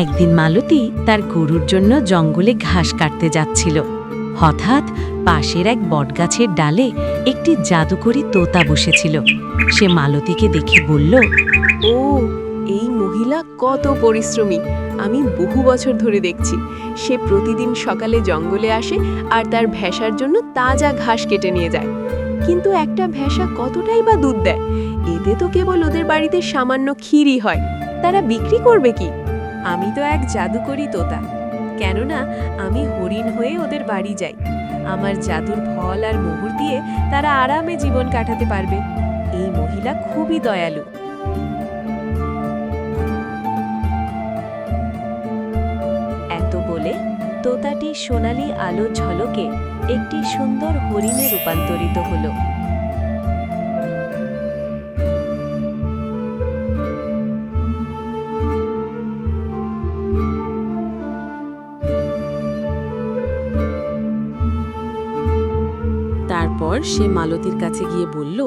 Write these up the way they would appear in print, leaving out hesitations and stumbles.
একদিন মালতী তার গরুর জন্য জঙ্গলে ঘাস কাটতে যাচ্ছিল। হঠাৎ পাশের এক বটগাছের ডালে একটি জাদুকরী তোতা বসেছিল। সে মালতীকে দেখে বলল, ও, এই মহিলা কত পরিশ্রমী! আমি বহু বছর ধরে দেখছি। সে প্রতিদিন সকালে জঙ্গলে আসে আর তার ভেড়ার জন্য তাজা ঘাস কেটে নিয়ে যায়। কিন্তু একটা ভেড়া কতটাই বা দুধ দেয়? এতে তো কেবল ওদের বাড়িতে সামান্য ক্ষীরই হয়। তারা বিক্রি করবে কি? আমি তো এক জাদুকরী তোতা, কেননা আমি হরিণ হয়ে ওদের বাড়ি যাই। আমার জাদুর ফল আর মোহর দিয়ে তারা আরামে জীবন কাটাতে পারবে। এই মহিলা খুবই দয়ালু। এত বলে তোতাটি সোনালী আলো ঝলকে একটি সুন্দর হরিণে রূপান্তরিত হলো। তারপর সে মালতীর কাছে গিয়ে বলল,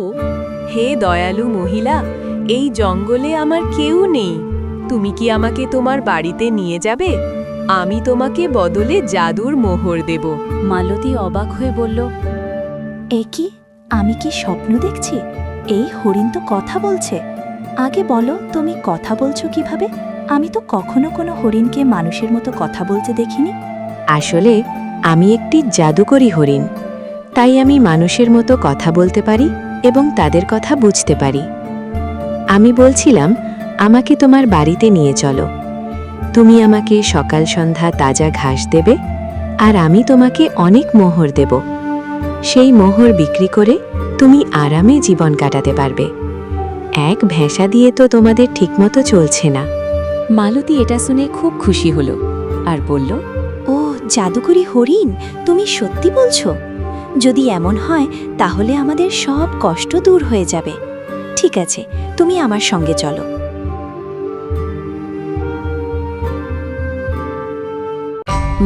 হে দয়ালু মহিলা, এই জঙ্গলে আমার কেউ নেই। তুমি কি আমাকে তোমার বাড়িতে নিয়ে যাবে? আমি তোমাকে বদলে জাদুর মোহর দেব। মালতী অবাক হয়ে বলল, এ কি? আমি কি স্বপ্ন দেখছি? এই হরিণ তো কথা বলছে। আগে বলো, তুমি কথা বলছো কিভাবে? আমি তো কখনো কোনো হরিণকে মানুষের মতো কথা বলতে দেখিনি। আসলে আমি একটি জাদুকরী হরিণ, তাই আমি মানুষের মতো কথা বলতে পারি এবং তাদের কথা বুঝতে পারি। আমি বলছিলাম, আমাকে তোমার বাড়িতে নিয়ে চলো। তুমি আমাকে সকাল সন্ধ্যা তাজা ঘাস দেবে আর আমি তোমাকে অনেক মোহর দেব। সেই মোহর বিক্রি করে তুমি আরামে জীবন কাটাতে পারবে। এক ভেড়া দিয়ে তো তোমাদের ঠিকমতো চলছে না। মালতী এটা শুনে খুব খুশি হলো আর বলল, ও জাদুকরী হরিণ, তুমি সত্যি বলছো? যদি এমন হয় তাহলে আমাদের সব কষ্ট দূর হয়ে যাবে। ঠিক আছে, তুমি আমার সঙ্গে চলো।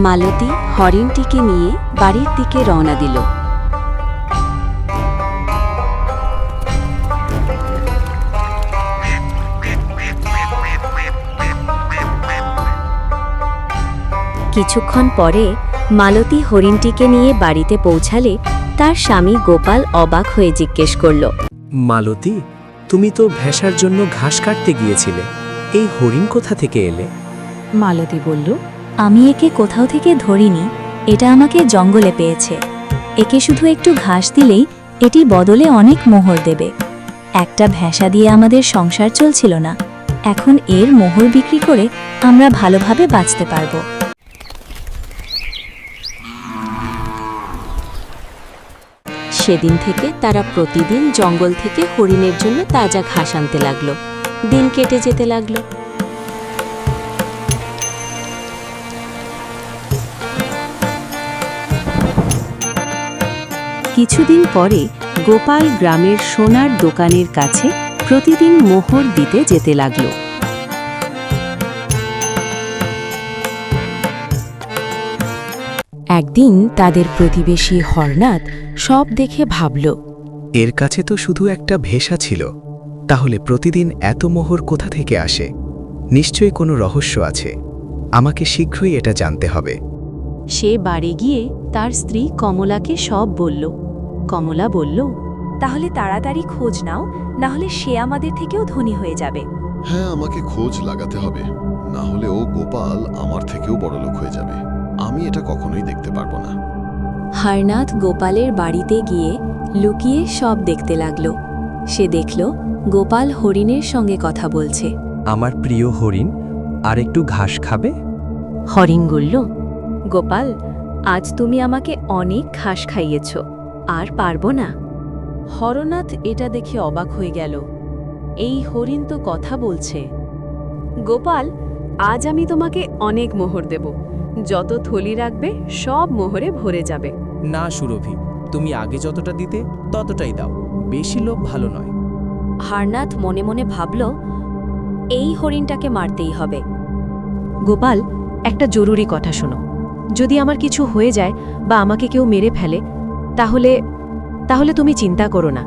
মালতী হরিণটিকে নিয়ে বাড়ির দিকে রওনা দিল। কিছুক্ষণ পরে মালতী হরিণটিকে নিয়ে বাড়িতে পৌঁছালে তার স্বামী গোপাল অবাক হয়ে জিজ্ঞেস করল, মালতী, তুমি তো ভেড়ার জন্য ঘাস কাটতে গিয়েছিলে, এই হরিণ কোথা থেকে এলে? মালতী বলল, আমি একে কোথাও থেকে ধরিনি, এটা আমাকে জঙ্গলে পেয়েছে। একে শুধু একটু ঘাস দিলেই এটি বদলে অনেক মোহর দেবে। একটা ভেড়া দিয়ে আমাদের সংসার চলছিল না, এখন এর মোহর বিক্রি করে আমরা ভালোভাবে বাঁচতে পারবো। সেদিন থেকে তারা প্রতিদিন জঙ্গল থেকে হরিণের জন্য তাজা ঘাস আনতে লাগলো। দিন কেটে যেতে লাগলো। কিছুদিন পরে গোপাল গ্রামের সোনার দোকানের কাছে প্রতিদিন মোহর দিতে যেতে লাগলো। একদিন তাদের প্রতিবেশী হরনাথ সব দেখে ভাবল, এর কাছে তো শুধু একটা ভেড়া ছিল, তাহলে প্রতিদিন এত মোহর কোথা থেকে আসে? নিশ্চয়ই কোনো রহস্য আছে, আমাকে শীঘ্রই এটা জানতে হবে। সে বাড়ি গিয়ে তার স্ত্রী কমলাকে সব বলল। কমলা বলল, তাহলে তাড়াতাড়ি খোঁজ নাও, না হলে সে আমাদের থেকেও ধনী হয়ে যাবে। হ্যাঁ, আমাকে খোঁজ লাগাতে হবে, না হলে ও গোপাল আমার থেকেও বড়লোক হয়ে যাবে। আমি এটা কখনোই দেখতে পারবো না। হরনাথ গোপালের বাড়িতে গিয়ে লুকিয়ে সব দেখতে লাগল। সে দেখল গোপাল হরিণের সঙ্গে কথা বলছে। আমার প্রিয় হরিণ, আর একটু ঘাস খাবে? হরিণ বলল, গোপাল, আজ তুমি আমাকে অনেক ঘাস খাইয়েছ, আর পারবো না। হরনাথ এটা দেখে অবাক হয়ে গেল। এই হরিণ তো কথা বলছে। গোপাল, আজ আমি তোমাকে অনেক মোহর দেব। যত থলি রাখবে সব মোহরে ভরে যাবে। না সুরভি, তুমি আগে যতটা দিতে ততটাই দাও, বেশি লোভ ভালো নয়। হরনাথ মনে মনে ভাবল, এই হরিণটাকে মারতেই হবে। গোপাল, একটা জরুরি কথা শোনো। যদি আমার কিছু হয়ে যায় বা আমাকে কেউ মেরে ফেলে, তাহলে তুমি চিন্তা করো না।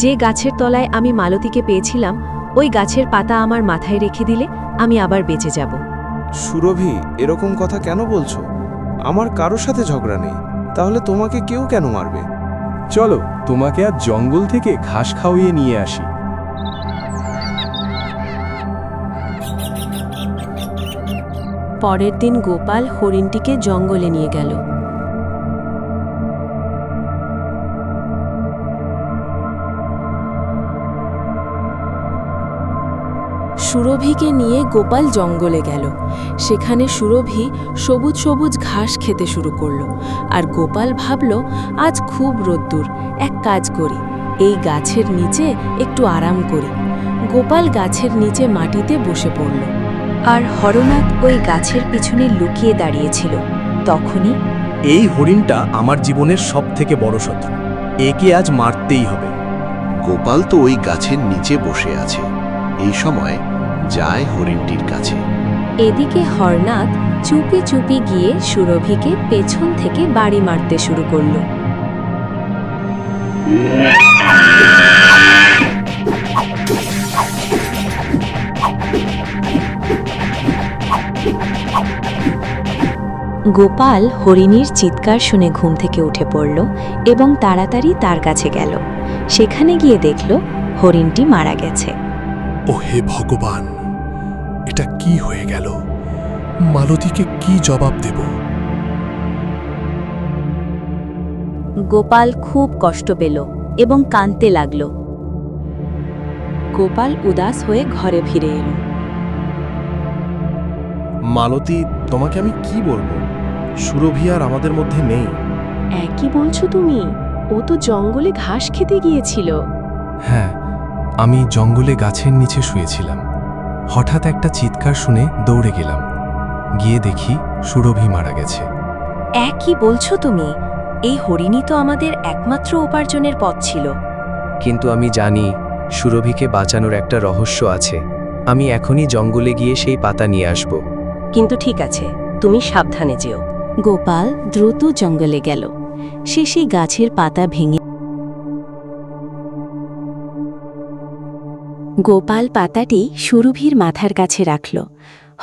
যে গাছের তলায় আমি মালতীকে পেয়েছিলাম, ওই গাছের পাতা আমার মাথায় রেখে দিলে আমি আবার বেঁচে যাব। সুরভি, এরকম কথা কেন বলছো? আমার কারোর সাথে ঝগড়া নেই, তাহলে তোমাকে কেউ কেন মারবে? চলো তোমাকে আজ জঙ্গল থেকে ঘাস খাওয়িয়ে নিয়ে আসি। পরের দিন গোপাল হরিণটিকে জঙ্গলে নিয়ে গেল। সুরভিকে নিয়ে গোপাল জঙ্গলে গেল। সেখানে সুরভি সবুজ সবুজ ঘাস খেতে শুরু করলো। আর গোপাল ভাবল, আজ খুব রোদ্দুর, এক কাজ করি, এই গাছের নিচে একটু আরাম করি। গোপাল গাছের নিচে মাটিতে বসে পড়ল। আর হরনাথ ওই গাছের পিছনে লুকিয়ে দাঁড়িয়েছিল। তখনই এই হরিণটা আমার জীবনের সবথেকে বড় শত্রু, একে আজ মারতেই হবে। গোপাল তো ওই গাছের নিচে বসে আছে। এই সময় যায় হরিণটির কাছে। এদিকে হরনাথ চুপি চুপি গিয়ে সুরভিকে পেছন থেকে বাড়ি মারতে শুরু করল। গোপাল হরিণীর চিৎকার শুনে ঘুম থেকে উঠে পড়ল এবং তাড়াতাড়ি তার কাছে গেল। সেখানে গিয়ে দেখল হরিণটি মারা গেছে। ও হে ভগবান, এটা কি হয়ে গেল? মালতীকে কি জবাব দেব? গোপাল খুব কষ্ট পেল এবং কাঁদতে লাগল। গোপাল উদাস হয়ে ঘরে ফিরে এলো। মালতী, তোমাকে আমি কি বলবো? সুরভি আর আমাদের মধ্যে নেই। একই বলছো তুমি? ও তো জঙ্গলে ঘাস খেতে গিয়েছিল। হ্যাঁ, আমি জঙ্গলে গাছের নিচে শুয়েছিলাম। হঠাৎ একটা চিৎকার শুনে দৌড়ে গেলাম। গিয়ে দেখি সুরভি মারা গেছে। একই বলছো তুমি? এই হরিণী তো আমাদের একমাত্র উপার্জনের পথ ছিল। কিন্তু আমি জানি সুরভিকে বাঁচানোর একটা রহস্য আছে। আমি এখনই জঙ্গলে গিয়ে সেই পাতা নিয়ে আসব। কিন্তু ঠিক আছে, তুমি সাবধানে যেও। গোপাল দ্রুত জঙ্গলে গেল। সে সেই গাছের পাতা ভেঙে গোপাল পাতাটি সুরভির মাথার কাছে রাখল।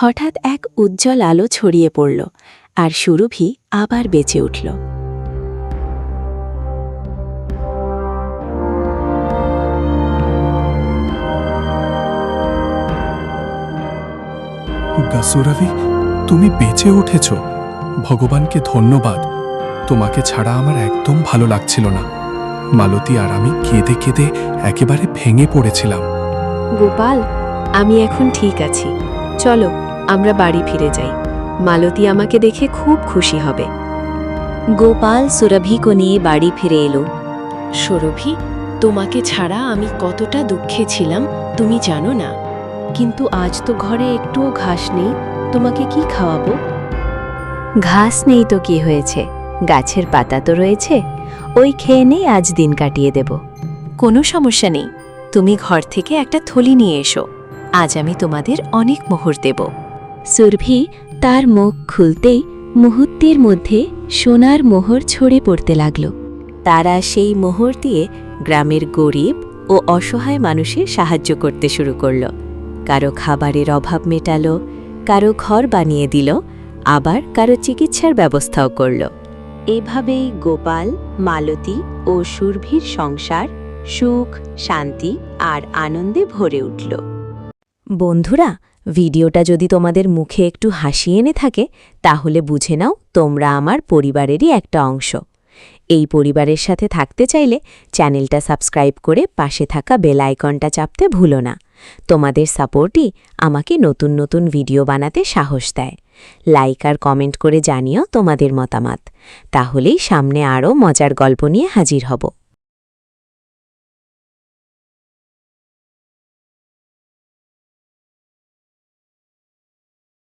হঠাৎ এক উজ্জ্বল আলো ছড়িয়ে পড়ল আর সুরভি আবার বেঁচে উঠল। সুরভি, তুমি বেঁচে উঠেছ। ভগবানকে ধন্যবাদ। তোমাকে ছাড়া আমার একদম ভালো লাগছিল না। মালতী আর আমি কেঁদে কেঁদে একেবারে ভেঙে পড়েছিলাম। গোপাল, আমি এখন ঠিক আছি। চলো আমরা বাড়ি ফিরে যাই। মালতী আমাকে দেখে খুব খুশি হবে। গোপাল সুরভিকে নিয়ে বাড়ি ফিরে এলো। সুরভি, তোমাকে ছাড়া আমি কতটা দুঃখে ছিলাম তুমি জানো না। কিন্তু আজ তো ঘরে একটুও ঘাস নেই, তোমাকে কি খাওয়াবো? ঘাস নেই তো কি হয়েছে, গাছের পাতা তো রয়েছে, ওই খেয়ে নেই আজ দিন কাটিয়ে দেব। কোনো সমস্যা নেই, তুমি ঘর থেকে একটা থলি নিয়ে এসো, আজ আমি তোমাদের অনেক মোহর দেব। সুরভি তার মুখ খুলতেই মুহূর্তের মধ্যে সোনার মোহর ছড়ে পড়তে লাগল। তারা সেই মোহর দিয়ে গ্রামের গরিব ও অসহায় মানুষের সাহায্য করতে শুরু করল। কারো খাবারের অভাব মেটালো, কারো ঘর বানিয়ে দিল, আবার কারো চিকিৎসার ব্যবস্থাও করল। এভাবেই গোপাল, মালতী ও সুরভির সংসার সুখ, শান্তি আর আনন্দে ভরে উঠল। বন্ধুরা, ভিডিওটা যদি তোমাদের মুখে একটু হাসি এনে থাকে তাহলে বুঝে নাও তোমরা আমার পরিবারেরই একটা অংশ। এই পরিবারের সাথে থাকতে চাইলে চ্যানেলটা সাবস্ক্রাইব করে পাশে থাকা বেল আইকনটা চাপতে ভুলো না। তোমাদের সাপোর্টই আমাকে নতুন নতুন ভিডিও বানাতে সাহস দেয়। লাইক আর কমেন্ট করে জানিও তোমাদের মতামত। তাহলেই সামনে আরও মজার গল্প নিয়ে হাজির হব।